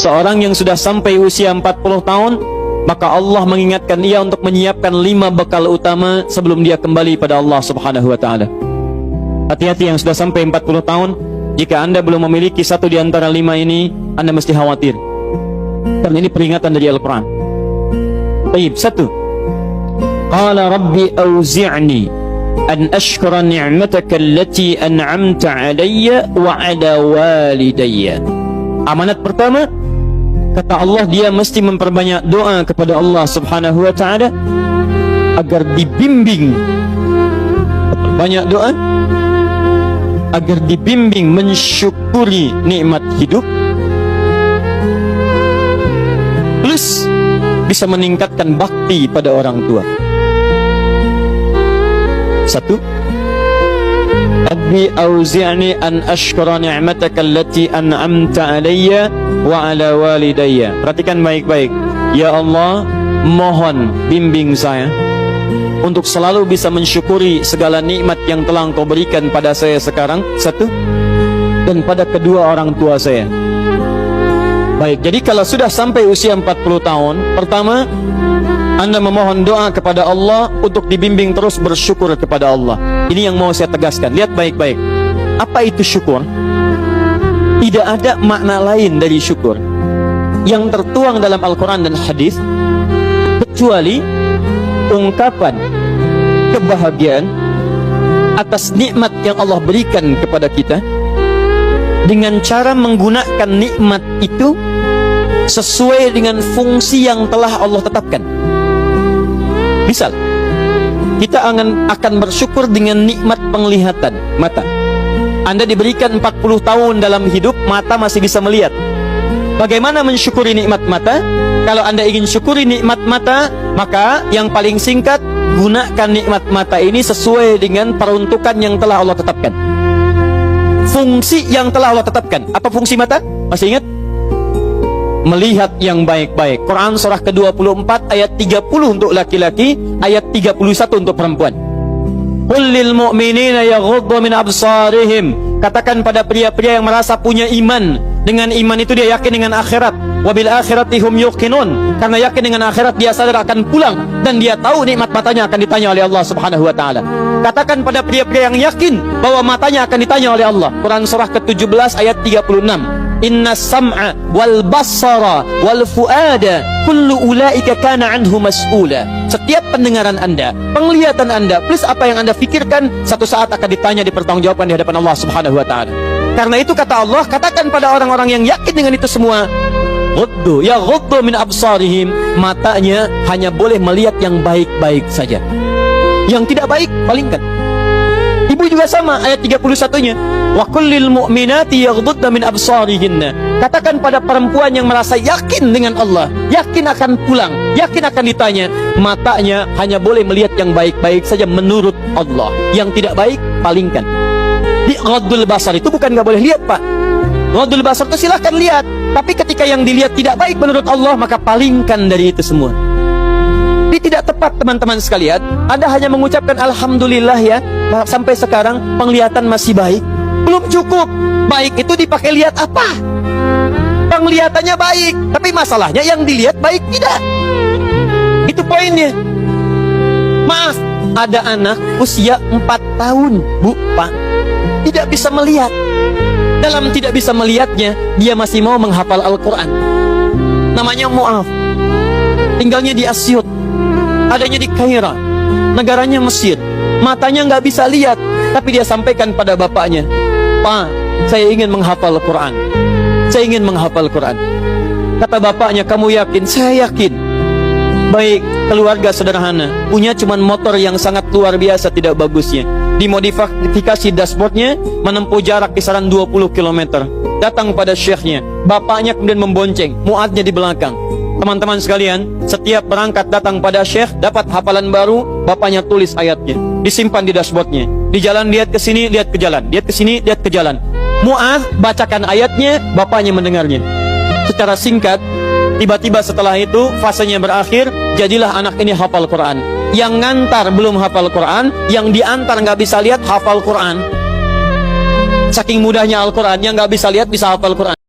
seorang yang sudah sampai usia 40 tahun, maka Allah mengingatkan ia untuk menyiapkan 5 bekal utama sebelum dia kembali pada Allah Subhanahu wa ta'ala. Hati-hati yang sudah sampai 40 tahun, jika Anda belum memiliki satu di antara 5 ini, Anda mesti khawatir, karena ini peringatan dari Al-Quran. Baik, 1. Qala Rabbi awzi'ni an ashkura ni'mataka allati an'amta alayya wa ala walidayya. Amanat pertama, kata Allah, dia mesti memperbanyak doa kepada Allah Subhanahu wa ta'ala agar dibimbing. Banyak doa agar dibimbing mensyukuri nikmat hidup, plus bisa meningkatkan bakti pada orang tua. 1. Rabbi auzi'ni an ashkura ni'mataka allati an'amta alayya wa ala walidayya. Perhatikan baik-baik. Ya Allah, mohon bimbing saya untuk selalu bisa mensyukuri segala nikmat yang telah Engkau berikan pada saya sekarang, 1, dan pada kedua orang tua saya. Baik, jadi kalau sudah sampai usia 40 tahun, pertama, Anda memohon doa kepada Allah untuk dibimbing terus bersyukur kepada Allah. Ini yang mau saya tegaskan. Lihat baik-baik. Apa itu syukur? Tidak ada makna lain dari syukur yang tertuang dalam Al-Quran dan hadis kecuali ungkapan kebahagiaan atas nikmat yang Allah berikan kepada kita dengan cara menggunakan nikmat itu sesuai dengan fungsi yang telah Allah tetapkan. Misal, kita akan bersyukur dengan nikmat penglihatan mata. Anda diberikan 40 tahun dalam hidup, mata masih bisa melihat. Bagaimana mensyukuri nikmat mata? Kalau Anda ingin syukuri nikmat mata, maka yang paling singkat, gunakan nikmat mata ini sesuai dengan peruntukan yang telah Allah tetapkan. Fungsi yang telah Allah tetapkan. Apa fungsi mata? Masih ingat? Melihat yang baik-baik. Quran surah ke-24 ayat 30 untuk laki-laki, ayat 31 untuk perempuan. Qul lil mu'minina yaghuddu min absarihim. Katakan pada pria-pria yang merasa punya iman. Dengan iman itu dia yakin dengan akhirat. Wabil akhirati hum yuqinun. Karena yakin dengan akhirat dia sadar akan pulang dan dia tahu nikmat matanya akan ditanya oleh Allah Subhanahu wa taala. Katakan pada pria-pria yang yakin bahwa matanya akan ditanya oleh Allah. Quran surah ke-17 ayat 36. Inna sam'a wal basara wal fuada kullu ulaika kana anhu mas'ula. Setiap pendengaran Anda, penglihatan Anda, plus apa yang Anda fikirkan, satu saat akan ditanya, dipertanggungjawabkan di hadapan Allah Subhanahu wa taala. Karena itu kata Allah, katakan pada orang-orang yang yakin dengan itu semua, ghuddu min absarihim, matanya hanya boleh melihat yang baik-baik saja. Yang tidak baik, palingkan. Ibu juga sama, ayat 31-nya. Wa kullil mu'minati yaghdudna min absarihinna. Katakan pada perempuan yang merasa yakin dengan Allah, yakin akan pulang, yakin akan ditanya, matanya hanya boleh melihat yang baik-baik saja menurut Allah. Yang tidak baik, palingkan. Di ghaddul basar itu bukan nggak boleh lihat, Pak. Ghaddul basar itu silahkan lihat, tapi ketika yang dilihat tidak baik menurut Allah, maka palingkan dari itu semua. Ini tidak tepat, teman-teman sekalian. Anda hanya mengucapkan alhamdulillah ya, sampai sekarang penglihatan masih baik. Belum cukup. Baik itu dipakai lihat apa? Penglihatannya baik, tapi masalahnya yang dilihat baik tidak. Itu poinnya. Maaf, ada anak usia 4 tahun, Bu, Pak, tidak bisa melihat. Dalam tidak bisa melihatnya, dia masih mau menghafal Al-Quran. Namanya Mu'af. Tinggalnya di Asyut, adanya di Kaira, negaranya Mesir. Matanya nggak bisa lihat, tapi dia sampaikan pada bapaknya, Pak, saya ingin menghafal Quran. Saya ingin menghafal Quran. Kata bapaknya, kamu yakin? Saya yakin. Baik, keluarga sederhana, punya cuman motor yang sangat luar biasa tidak bagusnya. Dimodifikasi dashboardnya, menempuh jarak kisaran 20 km. Datang pada syekhnya, bapaknya kemudian membonceng, muadnya di belakang. Teman-teman sekalian, setiap berangkat datang pada syekh, dapat hafalan baru, bapaknya tulis ayatnya, disimpan di dashboardnya. Di jalan lihat ke sini, lihat ke jalan, lihat ke sini, lihat ke jalan. Mu'adz bacakan ayatnya, bapaknya mendengarnya. Secara singkat, tiba-tiba setelah itu fasenya berakhir, jadilah anak ini hafal Quran. Yang ngantar belum hafal Quran, yang diantar nggak bisa lihat hafal Quran. Saking mudahnya Al-Quran, yang nggak bisa lihat bisa hafal Quran.